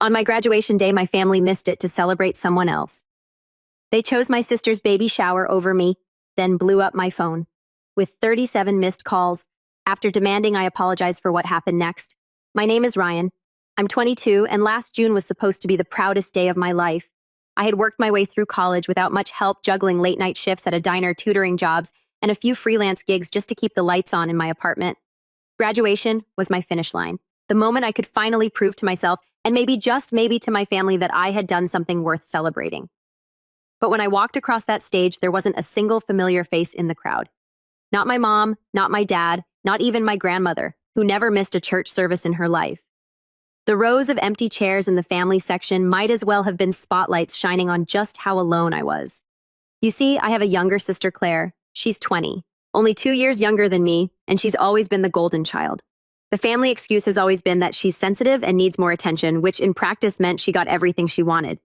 On my graduation day, my family missed it to celebrate someone else. They chose my sister's baby shower over me, then blew up my phone. With 37 missed calls, after demanding I apologize for what happened next. My name is Ryan. I'm 22, and last June was supposed to be the proudest day of my life. I had worked my way through college without much help, juggling late-night shifts at a diner, tutoring jobs, and a few freelance gigs just to keep the lights on in my apartment. Graduation was my finish line, the moment I could finally prove to myself, and maybe just maybe to my family, that I had done something worth celebrating. But when I walked across that stage, there wasn't a single familiar face in the crowd. Not my mom, not my dad, not even my grandmother, who never missed a church service in her life. The rows of empty chairs in the family section might as well have been spotlights shining on just how alone I was. You see, I have a younger sister, Claire. She's 20, only 2 years younger than me, and she's always been the golden child. The family excuse has always been that she's sensitive and needs more attention, which in practice meant she got everything she wanted.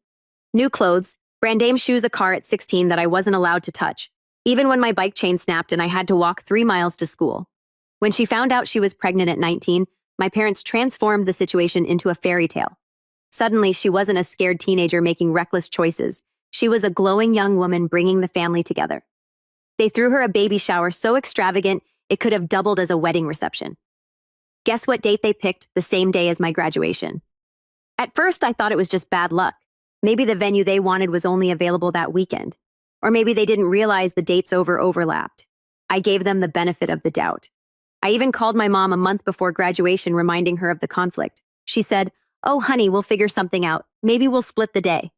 New clothes, brand name shoes, a car at 16 that I wasn't allowed to touch, even when my bike chain snapped and I had to walk 3 miles to school. When she found out she was pregnant at 19, my parents transformed the situation into a fairy tale. Suddenly, she wasn't a scared teenager making reckless choices. She was a glowing young woman bringing the family together. They threw her a baby shower so extravagant it could have doubled as a wedding reception. Guess what date they picked? The same day as my graduation. At first, I thought it was just bad luck. Maybe the venue they wanted was only available that weekend. Or maybe they didn't realize the dates overlapped. I gave them the benefit of the doubt. I even called my mom a month before graduation, reminding her of the conflict. She said, "Oh, honey, we'll figure something out. Maybe we'll split the day."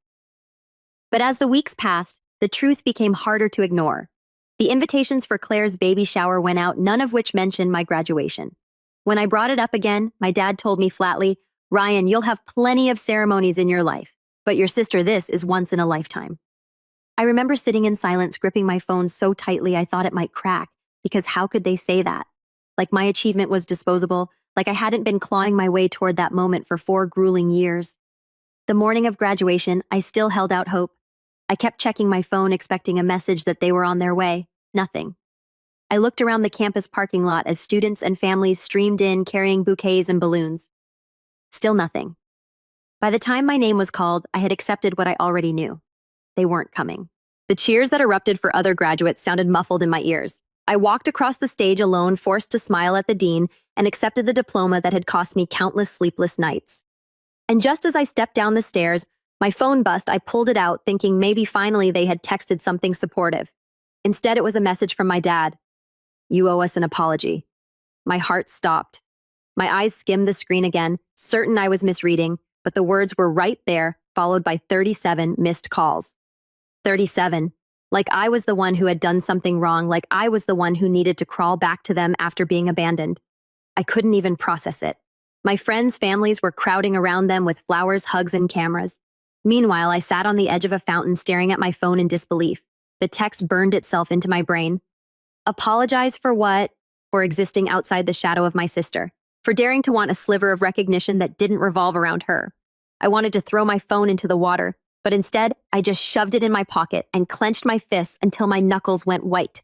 But as the weeks passed, the truth became harder to ignore. The invitations for Claire's baby shower went out, none of which mentioned my graduation. When I brought it up again, my dad told me flatly, "Ryan, you'll have plenty of ceremonies in your life, but your sister, this is once in a lifetime." I remember sitting in silence, gripping my phone so tightly I thought it might crack, because how could they say that? Like my achievement was disposable, like I hadn't been clawing my way toward that moment for 4 grueling years. The morning of graduation, I still held out hope. I kept checking my phone, expecting a message that they were on their way. Nothing. I looked around the campus parking lot as students and families streamed in, carrying bouquets and balloons. Still nothing. By the time my name was called, I had accepted what I already knew. They weren't coming. The cheers that erupted for other graduates sounded muffled in my ears. I walked across the stage alone, forced to smile at the dean, and accepted the diploma that had cost me countless sleepless nights. And just as I stepped down the stairs, my phone buzzed. I pulled it out, thinking maybe finally they had texted something supportive. Instead, it was a message from my dad. "You owe us an apology." My heart stopped. My eyes skimmed the screen again, certain I was misreading, but the words were right there, followed by 37 missed calls. 37. Like I was the one who had done something wrong, like I was the one who needed to crawl back to them after being abandoned. I couldn't even process it. My friends' families were crowding around them with flowers, hugs, and cameras. Meanwhile, I sat on the edge of a fountain staring at my phone in disbelief. The text burned itself into my brain. Apologize for what? For existing outside the shadow of my sister. For daring to want a sliver of recognition that didn't revolve around her. I wanted to throw my phone into the water, but instead, I just shoved it in my pocket and clenched my fists until my knuckles went white.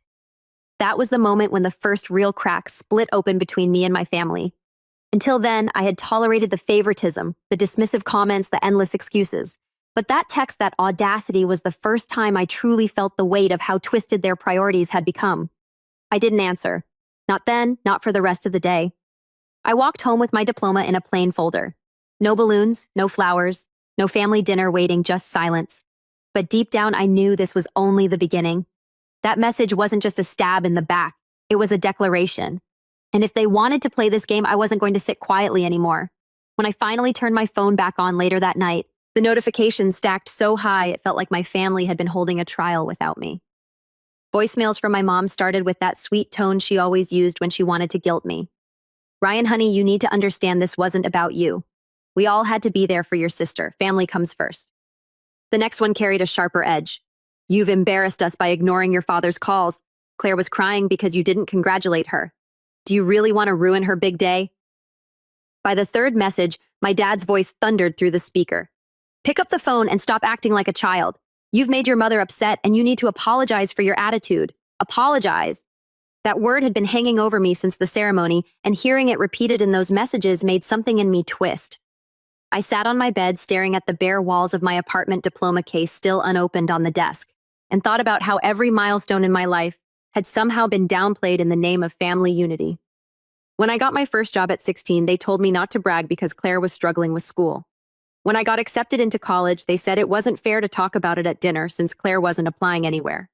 That was the moment when the first real crack split open between me and my family. Until then, I had tolerated the favoritism, the dismissive comments, the endless excuses. But that text, that audacity, was the first time I truly felt the weight of how twisted their priorities had become. I didn't answer. Not then, not for the rest of the day. I walked home with my diploma in a plain folder. No balloons, no flowers, no family dinner waiting, just silence. But deep down, I knew this was only the beginning. That message wasn't just a stab in the back. It was a declaration. And if they wanted to play this game, I wasn't going to sit quietly anymore. When I finally turned my phone back on later that night, the notifications stacked so high it felt like my family had been holding a trial without me. Voicemails from my mom started with that sweet tone she always used when she wanted to guilt me. "Ryan, honey, you need to understand this wasn't about you. We all had to be there for your sister. Family comes first." The next one carried a sharper edge. "You've embarrassed us by ignoring your father's calls. Claire was crying because you didn't congratulate her. Do you really want to ruin her big day?" By the third message, my dad's voice thundered through the speaker. "Pick up the phone and stop acting like a child. You've made your mother upset and you need to apologize for your attitude. Apologize." That word had been hanging over me since the ceremony, and hearing it repeated in those messages made something in me twist. I sat on my bed staring at the bare walls of my apartment diploma case still unopened on the desk, and thought about how every milestone in my life had somehow been downplayed in the name of family unity. When I got my first job at 16, they told me not to brag because Claire was struggling with school. When I got accepted into college, they said it wasn't fair to talk about it at dinner since Claire wasn't applying anywhere.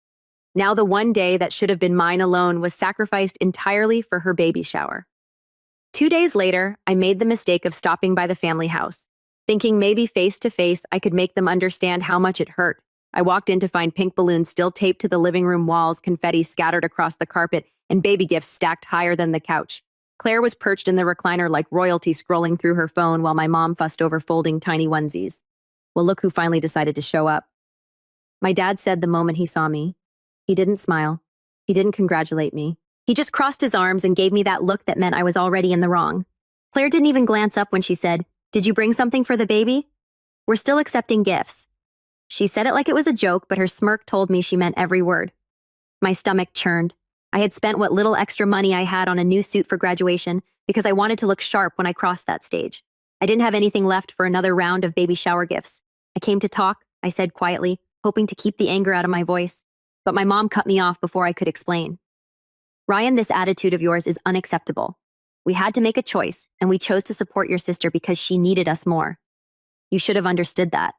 Now the one day that should have been mine alone was sacrificed entirely for her baby shower. 2 days later, I made the mistake of stopping by the family house, thinking maybe face to face I could make them understand how much it hurt. I walked in to find pink balloons still taped to the living room walls, confetti scattered across the carpet, and baby gifts stacked higher than the couch. Claire was perched in the recliner like royalty, scrolling through her phone while my mom fussed over folding tiny onesies. Well, look who finally decided to show up. My dad said the moment he saw me. He didn't smile. He didn't congratulate me. He just crossed his arms and gave me that look that meant I was already in the wrong. Claire didn't even glance up when she said, "Did you bring something for the baby?" "We're still accepting gifts." She said it like it was a joke, but her smirk told me she meant every word. My stomach churned. I had spent what little extra money I had on a new suit for graduation because I wanted to look sharp when I crossed that stage. I didn't have anything left for another round of baby shower gifts. "I came to talk," I said quietly, hoping to keep the anger out of my voice. But my mom cut me off before I could explain. "Ryan, this attitude of yours is unacceptable. We had to make a choice, and we chose to support your sister because she needed us more. You should have understood that."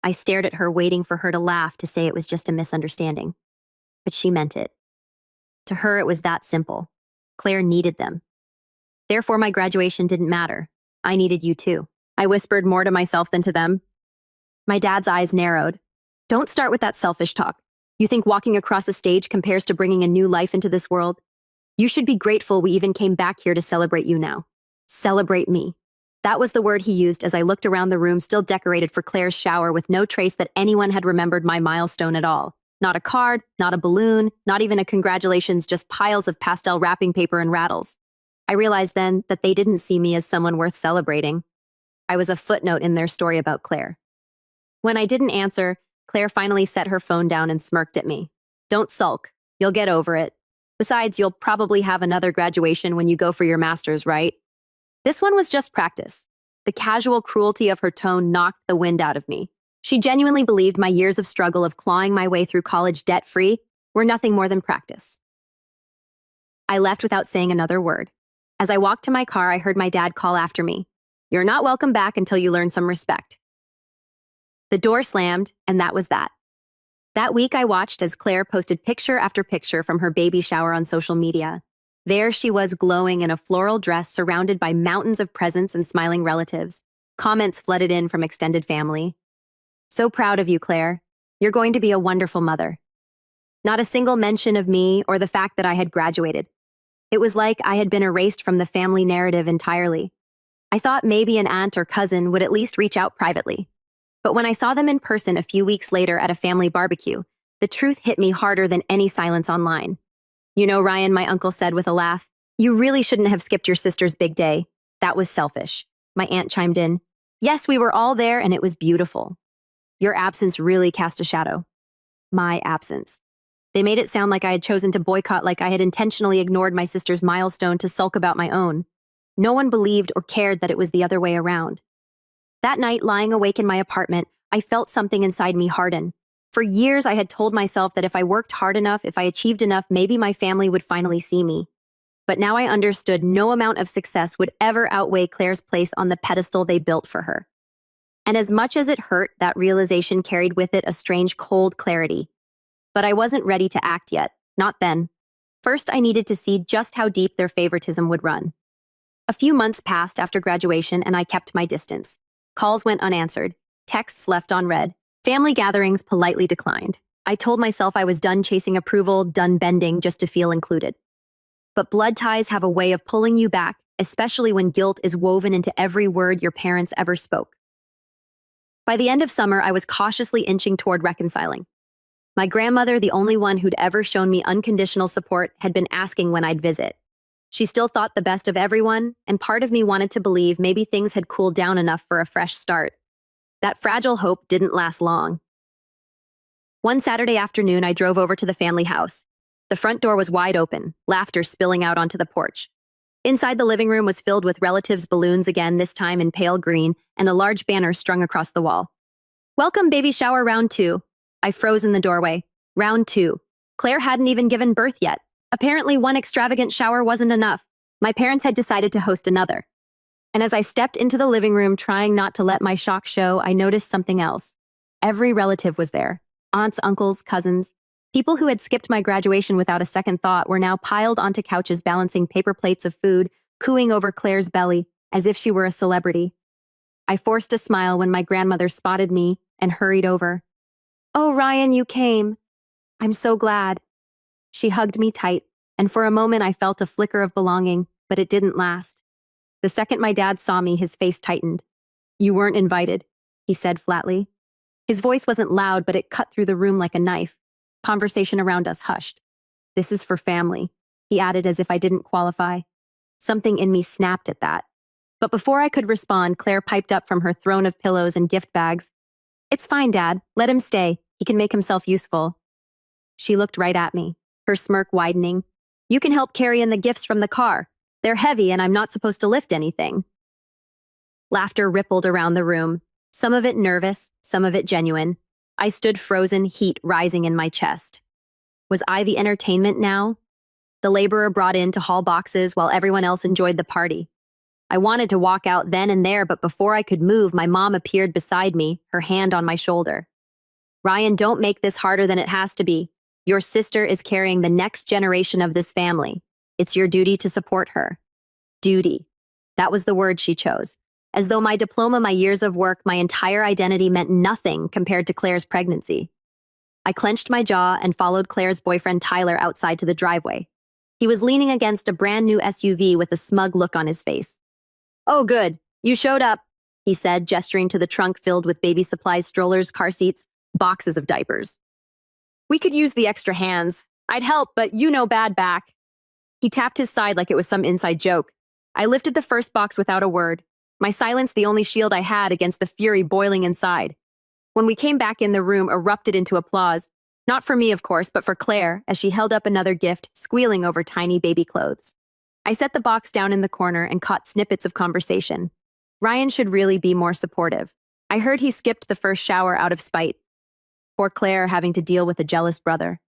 I stared at her, waiting for her to laugh to say it was just a misunderstanding. But she meant it. To her, it was that simple. Claire needed them. Therefore, my graduation didn't matter. I needed you too. I whispered more to myself than to them. My dad's eyes narrowed. "Don't start with that selfish talk. You think walking across a stage compares to bringing a new life into this world? You should be grateful we even came back here to celebrate you now. Celebrate me." That was the word he used as I looked around the room still decorated for Claire's shower with no trace that anyone had remembered my milestone at all. Not a card, not a balloon, not even a congratulations, just piles of pastel wrapping paper and rattles. I realized then that they didn't see me as someone worth celebrating. I was a footnote in their story about Claire. When I didn't answer, Claire finally set her phone down and smirked at me. "Don't sulk. You'll get over it. Besides, you'll probably have another graduation when you go for your master's, right?" This one was just practice. The casual cruelty of her tone knocked the wind out of me. She genuinely believed my years of struggle of clawing my way through college debt-free were nothing more than practice. I left without saying another word. As I walked to my car, I heard my dad call after me. "You're not welcome back until you learn some respect." The door slammed, and that was that. That week, I watched as Claire posted picture after picture from her baby shower on social media. There she was, glowing in a floral dress surrounded by mountains of presents and smiling relatives. Comments flooded in from extended family. "So proud of you, Claire. You're going to be a wonderful mother." Not a single mention of me or the fact that I had graduated. It was like I had been erased from the family narrative entirely. I thought maybe an aunt or cousin would at least reach out privately. But when I saw them in person a few weeks later at a family barbecue, the truth hit me harder than any silence online. "You know, Ryan," my uncle said with a laugh, "you really shouldn't have skipped your sister's big day. That was selfish." My aunt chimed in, "Yes, we were all there and it was beautiful. Your absence really cast a shadow." My absence. They made it sound like I had chosen to boycott, like I had intentionally ignored my sister's milestone to sulk about my own. No one believed or cared that it was the other way around. That night, lying awake in my apartment, I felt something inside me harden. For years, I had told myself that if I worked hard enough, if I achieved enough, maybe my family would finally see me. But now I understood no amount of success would ever outweigh Claire's place on the pedestal they built for her. And as much as it hurt, that realization carried with it a strange, cold clarity. But I wasn't ready to act yet, not then. First, I needed to see just how deep their favoritism would run. A few months passed after graduation, and I kept my distance. Calls went unanswered, texts left unread, family gatherings politely declined. I told myself I was done chasing approval, done bending just to feel included. But blood ties have a way of pulling you back, especially when guilt is woven into every word your parents ever spoke. By the end of summer, I was cautiously inching toward reconciling. My grandmother, the only one who'd ever shown me unconditional support, had been asking when I'd visit. She still thought the best of everyone, and part of me wanted to believe maybe things had cooled down enough for a fresh start. That fragile hope didn't last long. One Saturday afternoon, I drove over to the family house. The front door was wide open, laughter spilling out onto the porch. Inside the living room was filled with relatives' balloons again, this time in pale green, and a large banner strung across the wall. Welcome, baby shower round 2. I froze in the doorway. Round 2. Claire hadn't even given birth yet. Apparently, one extravagant shower wasn't enough. My parents had decided to host another. And as I stepped into the living room, trying not to let my shock show, I noticed something else. Every relative was there. Aunts, uncles, cousins. People who had skipped my graduation without a second thought were now piled onto couches balancing paper plates of food, cooing over Claire's belly, as if she were a celebrity. I forced a smile when my grandmother spotted me and hurried over. "Oh, Ryan, you came. I'm so glad." She hugged me tight, and for a moment I felt a flicker of belonging, but it didn't last. The second my dad saw me, his face tightened. "You weren't invited," he said flatly. His voice wasn't loud, but it cut through the room like a knife. Conversation around us hushed. "This is for family," he added as if I didn't qualify. Something in me snapped at that. But before I could respond, Claire piped up from her throne of pillows and gift bags. "It's fine, Dad. Let him stay. He can make himself useful." She looked right at me, her smirk widening. "You can help carry in the gifts from the car. They're heavy and I'm not supposed to lift anything." Laughter rippled around the room, some of it nervous, some of it genuine. I stood frozen, heat rising in my chest. Was I the entertainment now? The laborer brought in to haul boxes while everyone else enjoyed the party. I wanted to walk out then and there, but before I could move, my mom appeared beside me, her hand on my shoulder. "Ryan, don't make this harder than it has to be. Your sister is carrying the next generation of this family. It's your duty to support her." Duty. That was the word she chose. As though my diploma, my years of work, my entire identity meant nothing compared to Claire's pregnancy. I clenched my jaw and followed Claire's boyfriend Tyler outside to the driveway. He was leaning against a brand new SUV with a smug look on his face. "Oh, good. You showed up," he said, gesturing to the trunk filled with baby supplies, strollers, car seats, boxes of diapers. "We could use the extra hands. I'd help, but you know bad back." He tapped his side like it was some inside joke. I lifted the first box without a word. My silence the only shield I had against the fury boiling inside. When we came back in, the room erupted into applause. Not for me, of course, but for Claire, as she held up another gift, squealing over tiny baby clothes. I set the box down in the corner and caught snippets of conversation. Ryan should really be more supportive. I heard he skipped the first shower out of spite. Poor Claire having to deal with a jealous brother.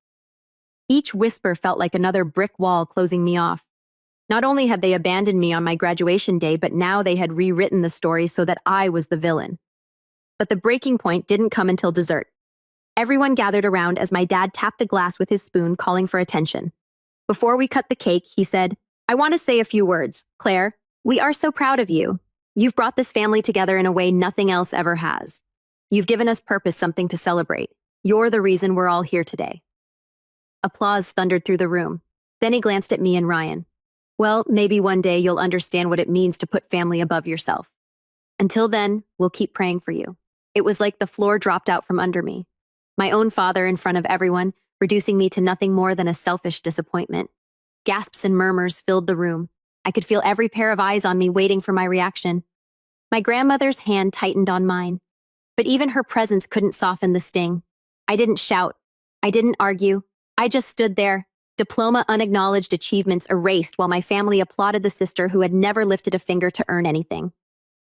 Each whisper felt like another brick wall closing me off. Not only had they abandoned me on my graduation day, but now they had rewritten the story so that I was the villain. But the breaking point didn't come until dessert. Everyone gathered around as my dad tapped a glass with his spoon, calling for attention. Before we cut the cake, he said, "I want to say a few words. Claire, we are so proud of you. You've brought this family together in a way nothing else ever has. You've given us purpose, something to celebrate. You're the reason we're all here today." Applause thundered through the room. Then he glanced at me and Ryan. "Well, maybe one day you'll understand what it means to put family above yourself. Until then, we'll keep praying for you." It was like the floor dropped out from under me. My own father in front of everyone, reducing me to nothing more than a selfish disappointment. Gasps and murmurs filled the room. I could feel every pair of eyes on me waiting for my reaction. My grandmother's hand tightened on mine. But even her presence couldn't soften the sting. I didn't shout. I didn't argue. I just stood there. Diploma unacknowledged, achievements erased, while my family applauded the sister who had never lifted a finger to earn anything.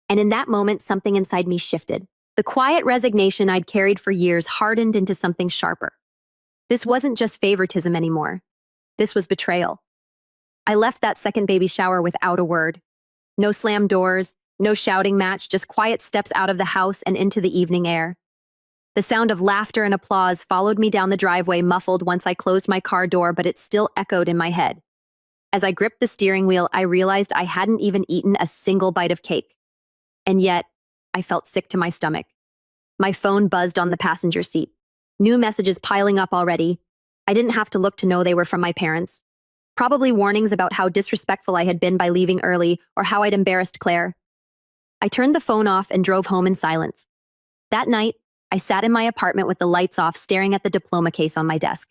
And in that moment, something inside me shifted. The quiet resignation I'd carried for years hardened into something sharper. This wasn't just favoritism anymore. This was betrayal. I left that second baby shower without a word. No slammed doors, no shouting match, just quiet steps out of the house and into the evening air. The sound of laughter and applause followed me down the driveway, muffled once I closed my car door, but it still echoed in my head. As I gripped the steering wheel, I realized I hadn't even eaten a single bite of cake. And yet, I felt sick to my stomach. My phone buzzed on the passenger seat. New messages piling up already. I didn't have to look to know they were from my parents. Probably warnings about how disrespectful I had been by leaving early or how I'd embarrassed Claire. I turned the phone off and drove home in silence. That night, I sat in my apartment with the lights off, staring at the diploma case on my desk.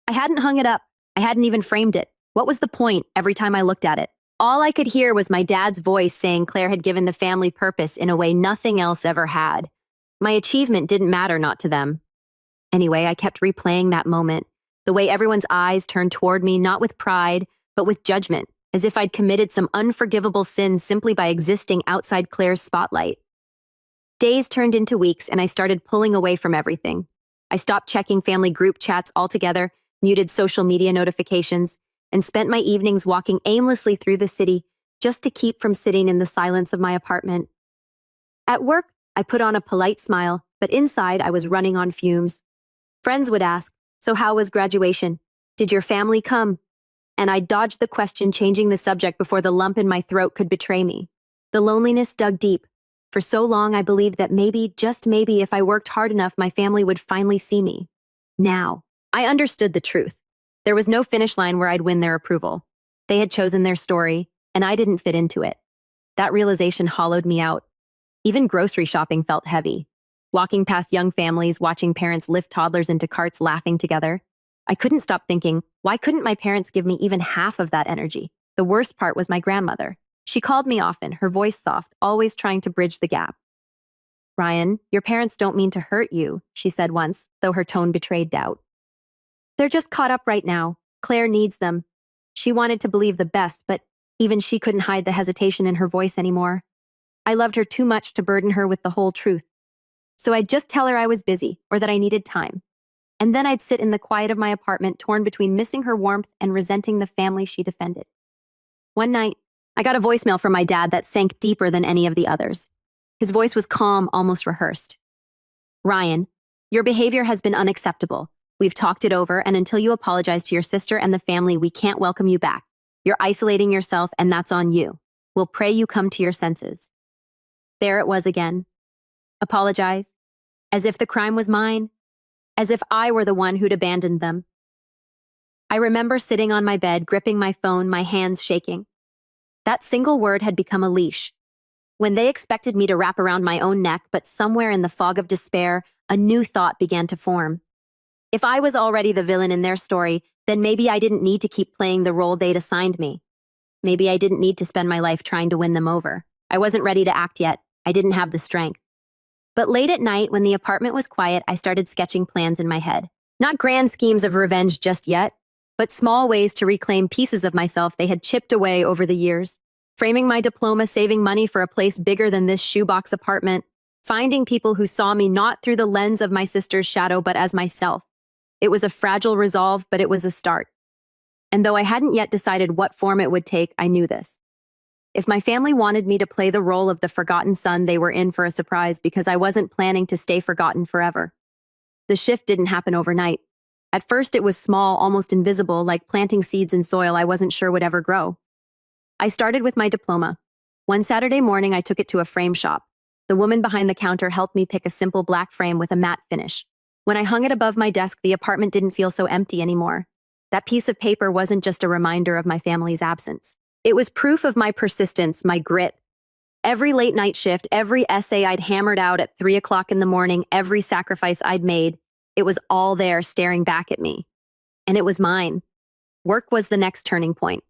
I hadn't hung it up. I hadn't even framed it. What was the point every time I looked at it? All I could hear was my dad's voice saying Claire had given the family purpose in a way nothing else ever had. My achievement didn't matter, not to them. Anyway, I kept replaying that moment, the way everyone's eyes turned toward me, not with pride, but with judgment, as if I'd committed some unforgivable sin simply by existing outside Claire's spotlight. Days turned into weeks, and I started pulling away from everything. I stopped checking family group chats altogether, muted social media notifications, and spent my evenings walking aimlessly through the city just to keep from sitting in the silence of my apartment. At work, I put on a polite smile, but inside I was running on fumes. Friends would ask, "So how was graduation? Did your family come?" And I dodged the question, changing the subject before the lump in my throat could betray me. The loneliness dug deep. For so long, I believed that maybe, just maybe, if I worked hard enough, my family would finally see me. Now, I understood the truth. There was no finish line where I'd win their approval. They had chosen their story, and I didn't fit into it. That realization hollowed me out. Even grocery shopping felt heavy. Walking past young families, watching parents lift toddlers into carts laughing together, I couldn't stop thinking, why couldn't my parents give me even half of that energy? The worst part was my grandmother. She called me often, her voice soft, always trying to bridge the gap. "Ryan, your parents don't mean to hurt you," she said once, though her tone betrayed doubt. "They're just caught up right now. Claire needs them." She wanted to believe the best, but even she couldn't hide the hesitation in her voice anymore. I loved her too much to burden her with the whole truth. So I'd just tell her I was busy, or that I needed time. And then I'd sit in the quiet of my apartment, torn between missing her warmth and resenting the family she defended. One night, I got a voicemail from my dad that sank deeper than any of the others. His voice was calm, almost rehearsed. "Ryan, your behavior has been unacceptable. We've talked it over, and until you apologize to your sister and the family, we can't welcome you back. You're isolating yourself, and that's on you. We'll pray you come to your senses." There it was again. Apologize. As if the crime was mine. As if I were the one who'd abandoned them. I remember sitting on my bed, gripping my phone, my hands shaking. That single word had become a leash. When they expected me to wrap around my own neck, but somewhere in the fog of despair, a new thought began to form. If I was already the villain in their story, then maybe I didn't need to keep playing the role they'd assigned me. Maybe I didn't need to spend my life trying to win them over. I wasn't ready to act yet. I didn't have the strength. But late at night, when the apartment was quiet, I started sketching plans in my head. Not grand schemes of revenge just yet, but small ways to reclaim pieces of myself they had chipped away over the years. Framing my diploma, saving money for a place bigger than this shoebox apartment, finding people who saw me not through the lens of my sister's shadow, but as myself. It was a fragile resolve, but it was a start. And though I hadn't yet decided what form it would take, I knew this. If my family wanted me to play the role of the forgotten son, they were in for a surprise because I wasn't planning to stay forgotten forever. The shift didn't happen overnight. At first, it was small, almost invisible, like planting seeds in soil I wasn't sure would ever grow. I started with my diploma. One Saturday morning, I took it to a frame shop. The woman behind the counter helped me pick a simple black frame with a matte finish. When I hung it above my desk, the apartment didn't feel so empty anymore. That piece of paper wasn't just a reminder of my family's absence. It was proof of my persistence, my grit. Every late night shift, every essay I'd hammered out at 3 o'clock in the morning, every sacrifice I'd made, it was all there staring back at me. And it was mine. Work was the next turning point.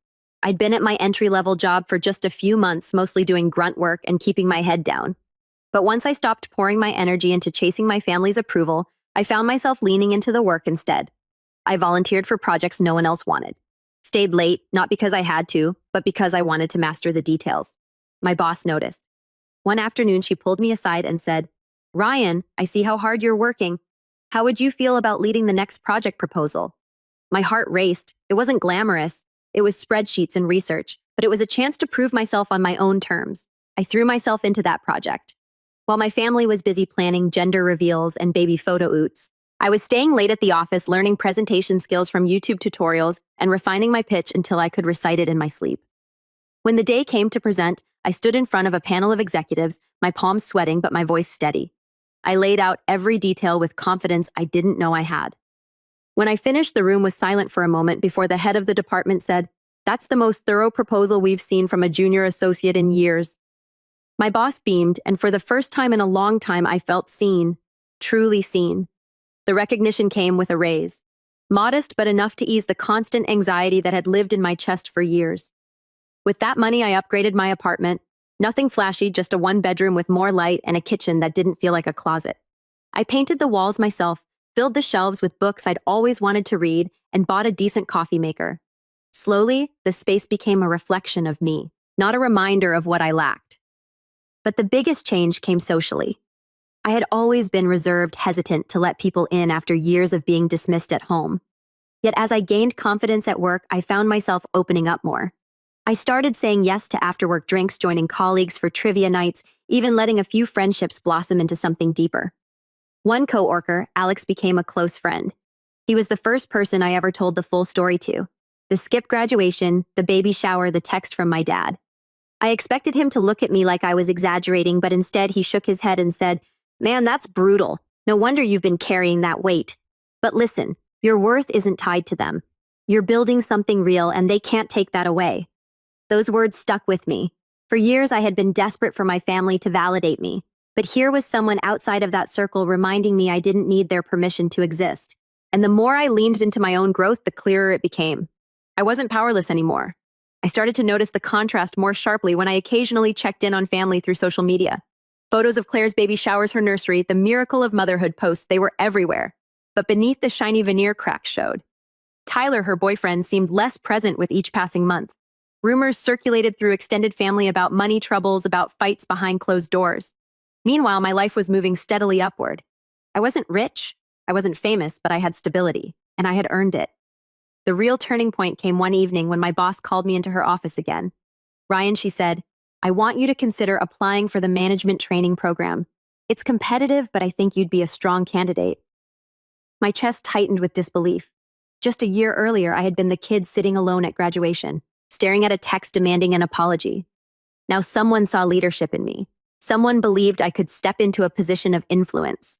I'd been at my entry-level job for just a few months, mostly doing grunt work and keeping my head down. But once I stopped pouring my energy into chasing my family's approval, I found myself leaning into the work instead. I volunteered for projects no one else wanted. Stayed late, not because I had to, but because I wanted to master the details. My boss noticed. One afternoon, she pulled me aside and said, "Ryan, I see how hard you're working. How would you feel about leading the next project proposal?" My heart raced. It wasn't glamorous. It was spreadsheets and research, but it was a chance to prove myself on my own terms. I threw myself into that project. While my family was busy planning gender reveals and baby photo oots, I was staying late at the office learning presentation skills from YouTube tutorials and refining my pitch until I could recite it in my sleep. When the day came to present, I stood in front of a panel of executives, my palms sweating but my voice steady. I laid out every detail with confidence I didn't know I had. When I finished, the room was silent for a moment before the head of the department said, "That's the most thorough proposal we've seen from a junior associate in years." My boss beamed, and for the first time in a long time, I felt seen, truly seen. The recognition came with a raise. Modest, but enough to ease the constant anxiety that had lived in my chest for years. With that money, I upgraded my apartment. Nothing flashy, just a one-bedroom with more light and a kitchen that didn't feel like a closet. I painted the walls myself, filled the shelves with books I'd always wanted to read, and bought a decent coffee maker. Slowly, the space became a reflection of me, not a reminder of what I lacked. But the biggest change came socially. I had always been reserved, hesitant to let people in after years of being dismissed at home. Yet as I gained confidence at work, I found myself opening up more. I started saying yes to after-work drinks, joining colleagues for trivia nights, even letting a few friendships blossom into something deeper. One coworker, Alex, became a close friend. He was the first person I ever told the full story to. The skipped graduation, the baby shower, the text from my dad. I expected him to look at me like I was exaggerating, but instead he shook his head and said, "Man, that's brutal. No wonder you've been carrying that weight. But listen, your worth isn't tied to them. You're building something real and they can't take that away." Those words stuck with me. For years I had been desperate for my family to validate me, but here was someone outside of that circle reminding me I didn't need their permission to exist. And the more I leaned into my own growth, the clearer it became. I wasn't powerless anymore. I started to notice the contrast more sharply when I occasionally checked in on family through social media. Photos of Claire's baby showers, her nursery, the miracle of motherhood posts, they were everywhere. But beneath the shiny veneer, cracks showed. Tyler, her boyfriend, seemed less present with each passing month. Rumors circulated through extended family about money troubles, about fights behind closed doors. Meanwhile, my life was moving steadily upward. I wasn't rich, I wasn't famous, but I had stability, and I had earned it. The real turning point came one evening when my boss called me into her office again. "Ryan," she said, "I want you to consider applying for the management training program. It's competitive, but I think you'd be a strong candidate." My chest tightened with disbelief. Just a year earlier, I had been the kid sitting alone at graduation, staring at a text demanding an apology. Now someone saw leadership in me. Someone believed I could step into a position of influence.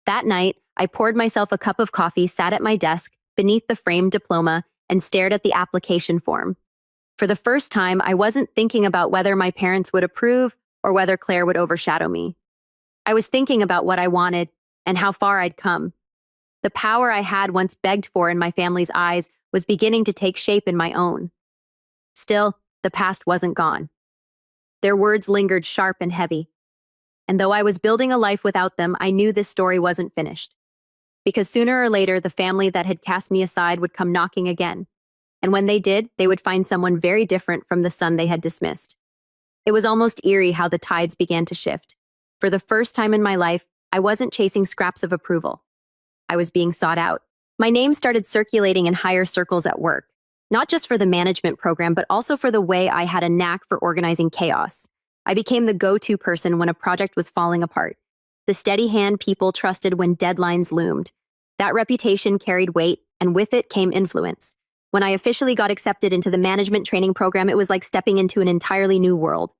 That night, I poured myself a cup of coffee, sat at my desk, beneath the framed diploma, and stared at the application form. For the first time, I wasn't thinking about whether my parents would approve or whether Claire would overshadow me. I was thinking about what I wanted and how far I'd come. The power I had once begged for in my family's eyes was beginning to take shape in my own. Still, the past wasn't gone. Their words lingered sharp and heavy. And though I was building a life without them, I knew this story wasn't finished. Because sooner or later, the family that had cast me aside would come knocking again. And when they did, they would find someone very different from the son they had dismissed. It was almost eerie how the tides began to shift. For the first time in my life, I wasn't chasing scraps of approval. I was being sought out. My name started circulating in higher circles at work. Not just for the management program, but also for the way I had a knack for organizing chaos. I became the go-to person when a project was falling apart. The steady hand people trusted when deadlines loomed. That reputation carried weight, and with it came influence. When I officially got accepted into the management training program, it was like stepping into an entirely new world.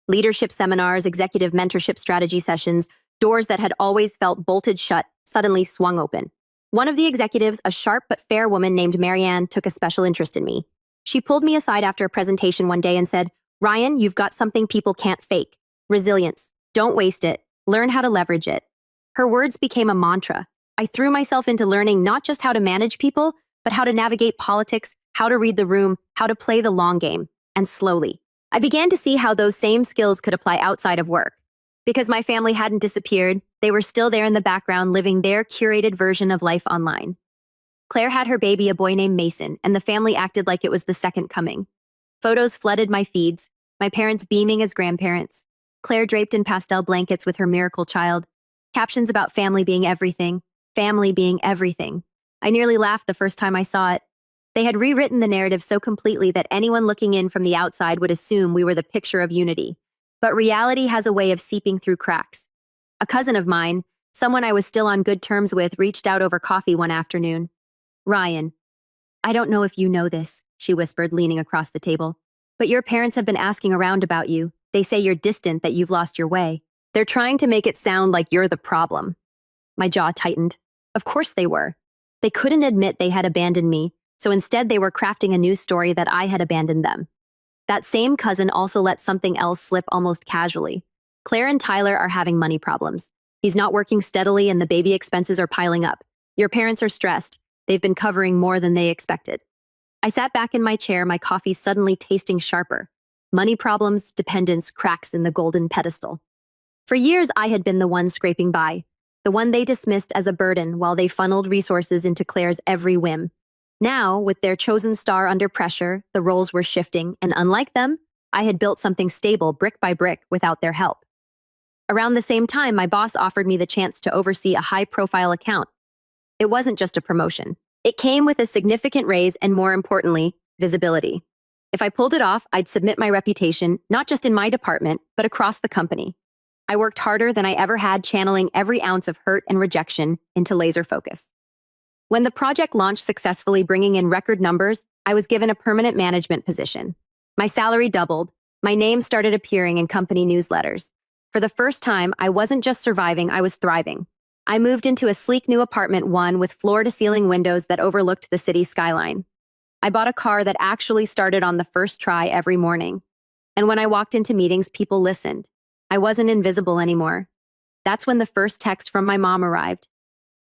Leadership seminars, executive mentorship strategy sessions, doors that had always felt bolted shut suddenly swung open. One of the executives, a sharp but fair woman named Marianne, took a special interest in me. She pulled me aside after a presentation one day and said, "Ryan, you've got something people can't fake. Resilience. Don't waste it. Learn how to leverage it." Her words became a mantra. I threw myself into learning not just how to manage people, but how to navigate politics, how to read the room, how to play the long game. And slowly, I began to see how those same skills could apply outside of work. Because my family hadn't disappeared, they were still there in the background, living their curated version of life online. Claire had her baby, a boy named Mason, and the family acted like it was the second coming. Photos flooded my feeds, my parents beaming as grandparents, Claire draped in pastel blankets with her miracle child, captions about family being everything, family being everything. I nearly laughed the first time I saw it. They had rewritten the narrative so completely that anyone looking in from the outside would assume we were the picture of unity. But reality has a way of seeping through cracks. A cousin of mine, someone I was still on good terms with, reached out over coffee one afternoon. "Ryan, I don't know if you know this," she whispered, leaning across the table, "but your parents have been asking around about you. They say you're distant, that you've lost your way. They're trying to make it sound like you're the problem." My jaw tightened. Of course they were. They couldn't admit they had abandoned me, so instead they were crafting a new story that I had abandoned them. That same cousin also let something else slip almost casually. "Claire and Tyler are having money problems. He's not working steadily and the baby expenses are piling up. Your parents are stressed. They've been covering more than they expected." I sat back in my chair, my coffee suddenly tasting sharper. Money problems, dependence, cracks in the golden pedestal. For years, I had been the one scraping by, the one they dismissed as a burden while they funneled resources into Claire's every whim. Now, with their chosen star under pressure, the roles were shifting, and unlike them, I had built something stable brick by brick without their help. Around the same time, my boss offered me the chance to oversee a high-profile account. It wasn't just a promotion. It came with a significant raise and, more importantly, visibility. If I pulled it off, I'd submit my reputation, not just in my department, but across the company. I worked harder than I ever had, channeling every ounce of hurt and rejection into laser focus. When the project launched successfully, bringing in record numbers, I was given a permanent management position. My salary doubled. My name started appearing in company newsletters. For the first time, I wasn't just surviving, I was thriving. I moved into a sleek new apartment, one with floor-to-ceiling windows that overlooked the city skyline. I bought a car that actually started on the first try every morning. And when I walked into meetings, people listened. I wasn't invisible anymore. That's when the first text from my mom arrived.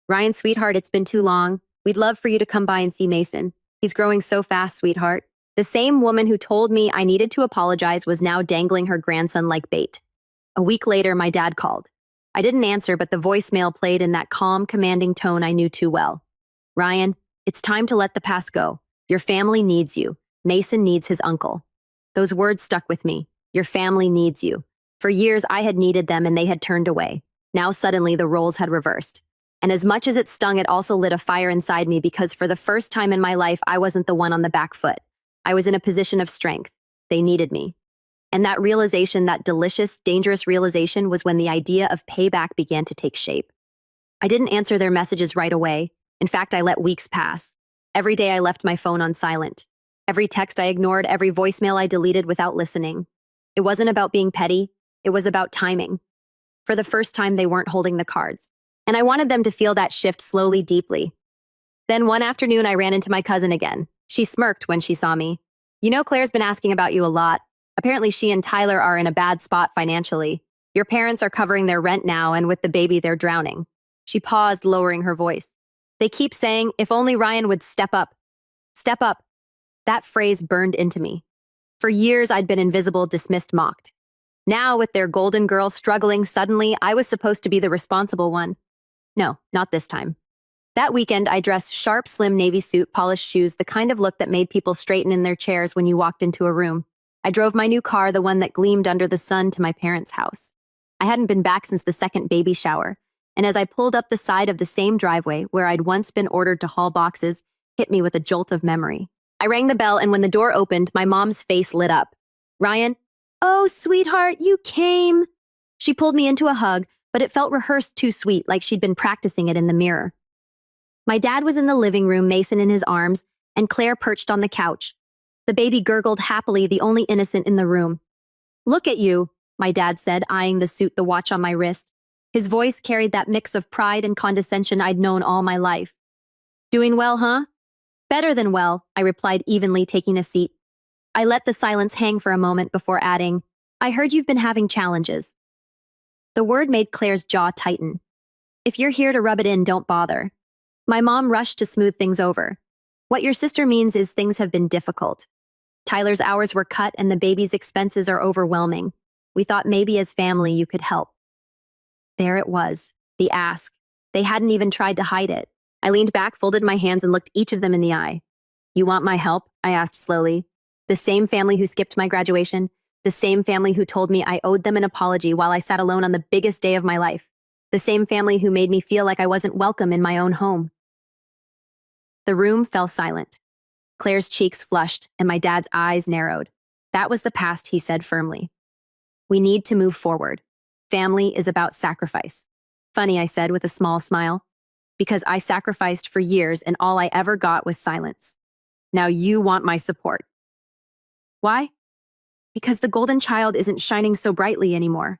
"Ryan, sweetheart, it's been too long. We'd love for you to come by and see Mason. He's growing so fast, sweetheart." The same woman who told me I needed to apologize was now dangling her grandson like bait. A week later, my dad called. I didn't answer, but the voicemail played in that calm, commanding tone I knew too well. "Ryan, it's time to let the past go. Your family needs you. Mason needs his uncle." Those words stuck with me. Your family needs you. For years, I had needed them and they had turned away. Now suddenly, the roles had reversed. And as much as it stung, it also lit a fire inside me because for the first time in my life, I wasn't the one on the back foot. I was in a position of strength. They needed me. And that realization, that delicious, dangerous realization, was when the idea of payback began to take shape. I didn't answer their messages right away. In fact, I let weeks pass. Every day I left my phone on silent. Every text I ignored, every voicemail I deleted without listening. It wasn't about being petty. It was about timing. For the first time, they weren't holding the cards. And I wanted them to feel that shift slowly, deeply. Then one afternoon, I ran into my cousin again. She smirked when she saw me. "You know, Claire's been asking about you a lot. Apparently she and Tyler are in a bad spot financially. Your parents are covering their rent now, and with the baby, they're drowning." She paused, lowering her voice. "They keep saying, if only Ryan would step up." Step up. That phrase burned into me. For years, I'd been invisible, dismissed, mocked. Now, with their golden girl struggling, suddenly, I was supposed to be the responsible one. No, not this time. That weekend, I dressed sharp, slim navy suit, polished shoes, the kind of look that made people straighten in their chairs when you walked into a room. I drove my new car, the one that gleamed under the sun, to my parents' house. I hadn't been back since the second baby shower, and as I pulled up the side of the same driveway where I'd once been ordered to haul boxes, hit me with a jolt of memory. I rang the bell, and when the door opened, my mom's face lit up. "Ryan?" "Oh, sweetheart, you came." She pulled me into a hug, but it felt rehearsed, too sweet, like she'd been practicing it in the mirror. My dad was in the living room, Mason in his arms, and Claire perched on the couch. The baby gurgled happily, the only innocent in the room. "Look at you," my dad said, eyeing the suit, the watch on my wrist. His voice carried that mix of pride and condescension I'd known all my life. "Doing well, huh?" "Better than well," I replied evenly, taking a seat. I let the silence hang for a moment before adding, "I heard you've been having challenges." The word made Claire's jaw tighten. "If you're here to rub it in, don't bother." My mom rushed to smooth things over. "What your sister means is things have been difficult. Tyler's hours were cut and the baby's expenses are overwhelming. We thought maybe as family you could help." There it was, the ask. They hadn't even tried to hide it. I leaned back, folded my hands, and looked each of them in the eye. "You want my help?" I asked slowly. "The same family who skipped my graduation? The same family who told me I owed them an apology while I sat alone on the biggest day of my life? The same family who made me feel like I wasn't welcome in my own home?" The room fell silent. Claire's cheeks flushed, and my dad's eyes narrowed. "That was the past," he said firmly. "We need to move forward. Family is about sacrifice." "Funny," I said with a small smile. "Because I sacrificed for years and all I ever got was silence. Now you want my support." "Why?" "Because the golden child isn't shining so brightly anymore."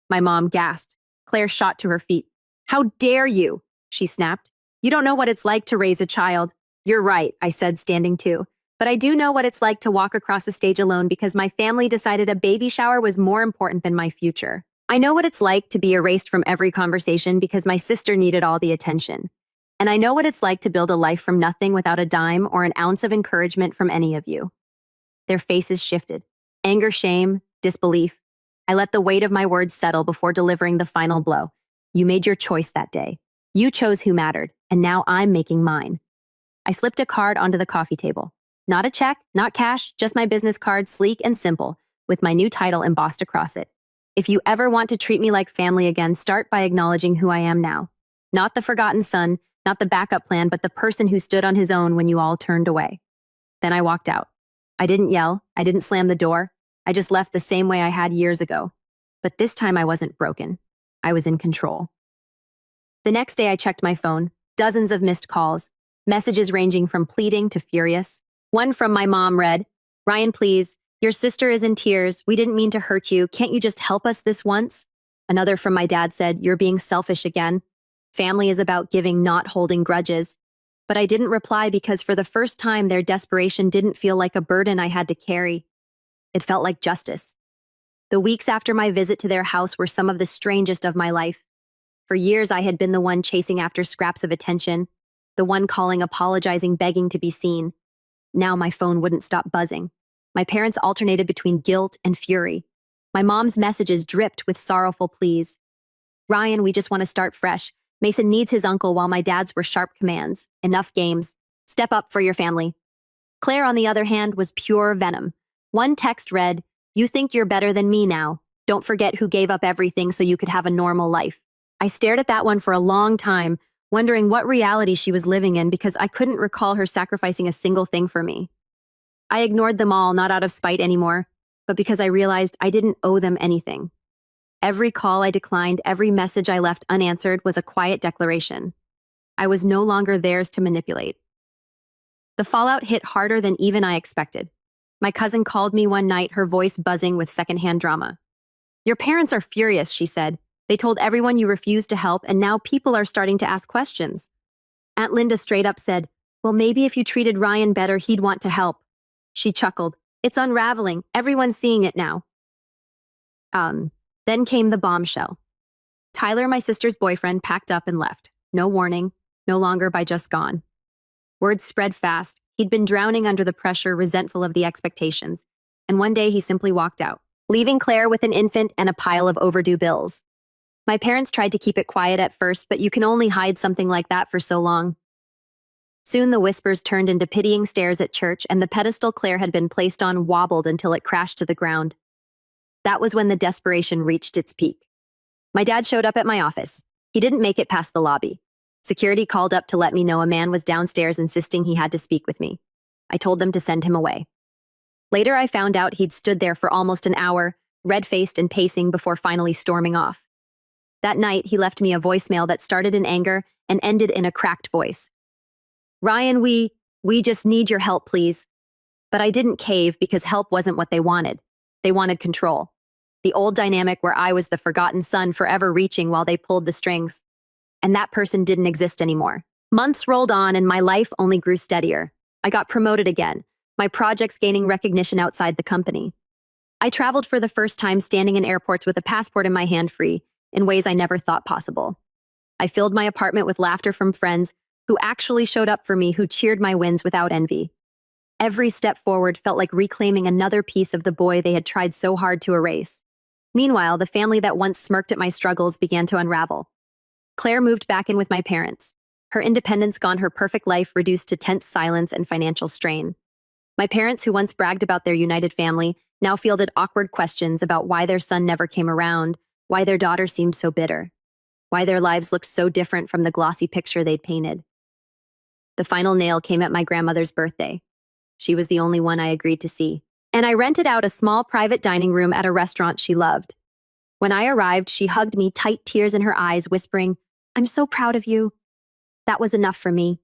My mom gasped. Claire shot to her feet. "How dare you?" she snapped. "You don't know what it's like to raise a child." "You're right," I said, standing too. "But I do know what it's like to walk across a stage alone because my family decided a baby shower was more important than my future. I know what it's like to be erased from every conversation because my sister needed all the attention. And I know what it's like to build a life from nothing without a dime or an ounce of encouragement from any of you." Their faces shifted. Anger, shame, disbelief. I let the weight of my words settle before delivering the final blow. "You made your choice that day. You chose who mattered, and now I'm making mine." I slipped a card onto the coffee table. Not a check, not cash, just my business card, sleek and simple, with my new title embossed across it. If you ever want to treat me like family again, start by acknowledging who I am now. Not the forgotten son, not the backup plan, but the person who stood on his own when you all turned away. Then I walked out. I didn't yell. I didn't slam the door. I just left the same way I had years ago. But this time I wasn't broken. I was in control. The next day I checked my phone. Dozens of missed calls. Messages ranging from pleading to furious. One from my mom read, "Ryan, please. Your sister is in tears. We didn't mean to hurt you. Can't you just help us this once?" Another from my dad said, "You're being selfish again. Family is about giving, not holding grudges." But I didn't reply because for the first time their desperation didn't feel like a burden I had to carry. It felt like justice. The weeks after my visit to their house were some of the strangest of my life. For years I had been the one chasing after scraps of attention, the one calling, apologizing, begging to be seen. Now my phone wouldn't stop buzzing. My parents alternated between guilt and fury. My mom's messages dripped with sorrowful pleas. "Ryan, we just want to start fresh. Mason needs his uncle," while my dad's were sharp commands. "Enough games. Step up for your family." Claire, on the other hand, was pure venom. One text read, "You think you're better than me now. Don't forget who gave up everything so you could have a normal life." I stared at that one for a long time, wondering what reality she was living in because I couldn't recall her sacrificing a single thing for me. I ignored them all, not out of spite anymore, but because I realized I didn't owe them anything. Every call I declined, every message I left unanswered was a quiet declaration. I was no longer theirs to manipulate. The fallout hit harder than even I expected. My cousin called me one night, her voice buzzing with secondhand drama. "Your parents are furious," she said. "They told everyone you refused to help, and now people are starting to ask questions." Aunt Linda straight up said, "Well, maybe if you treated Ryan better, he'd want to help." She chuckled. "It's unraveling. Everyone's seeing it now." Then came the bombshell. Tyler, my sister's boyfriend, packed up and left. No warning, no longer by just gone. Word spread fast. He'd been drowning under the pressure, resentful of the expectations. And one day he simply walked out, leaving Claire with an infant and a pile of overdue bills. My parents tried to keep it quiet at first, but you can only hide something like that for so long. Soon the whispers turned into pitying stares at church, and the pedestal Claire had been placed on wobbled until it crashed to the ground. That was when the desperation reached its peak. My dad showed up at my office. He didn't make it past the lobby. Security called up to let me know a man was downstairs insisting he had to speak with me. I told them to send him away. Later I found out he'd stood there for almost an hour, red-faced and pacing before finally storming off. That night he left me a voicemail that started in anger and ended in a cracked voice. "Ryan, we just need your help, please." But I didn't cave because help wasn't what they wanted. They wanted control. The old dynamic where I was the forgotten son forever reaching while they pulled the strings. And that person didn't exist anymore. Months rolled on and my life only grew steadier. I got promoted again, my projects gaining recognition outside the company. I traveled for the first time, standing in airports with a passport in my hand, free, in ways I never thought possible. I filled my apartment with laughter from friends who actually showed up for me, who cheered my wins without envy. Every step forward felt like reclaiming another piece of the boy they had tried so hard to erase. Meanwhile, the family that once smirked at my struggles began to unravel. Claire moved back in with my parents. Her independence gone, her perfect life reduced to tense silence and financial strain. My parents, who once bragged about their united family, now fielded awkward questions about why their son never came around, why their daughter seemed so bitter, why their lives looked so different from the glossy picture they'd painted. The final nail came at my grandmother's birthday. She was the only one I agreed to see, and I rented out a small private dining room at a restaurant she loved. When I arrived, she hugged me, tight tears in her eyes, whispering, "I'm so proud of you." That was enough for me.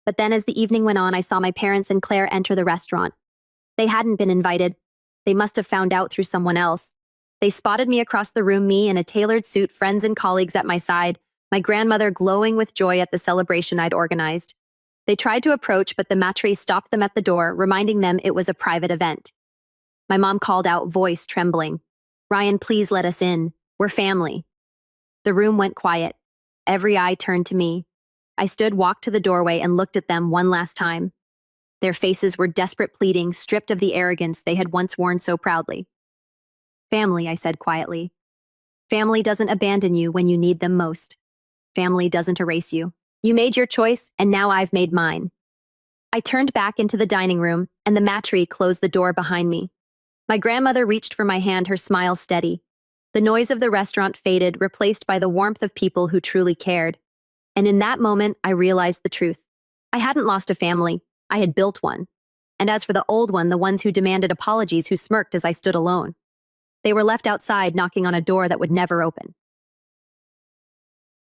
But then as the evening went on, I saw my parents and Claire enter the restaurant. They hadn't been invited. They must have found out through someone else. They spotted me across the room, me in a tailored suit, friends and colleagues at my side, my grandmother glowing with joy at the celebration I'd organized. They tried to approach, but the maitre stopped them at the door, reminding them it was a private event. My mom called out, voice trembling, "Ryan, please let us in. We're family." The room went quiet. Every eye turned to me. I stood, walked to the doorway, and looked at them one last time. Their faces were desperate pleading, stripped of the arrogance they had once worn so proudly. "Family," I said quietly. "Family doesn't abandon you when you need them most. Family doesn't erase you. You made your choice, and now I've made mine. I turned back into the dining room, and the mattree closed the door behind me. My grandmother reached for my hand, her smile steady. The noise of the restaurant faded, replaced by the warmth of people who truly cared. And in that moment, I realized the truth. I hadn't lost a family. I had built one. And as for the old one, the ones who demanded apologies, who smirked as I stood alone, they were left outside knocking on a door that would never open.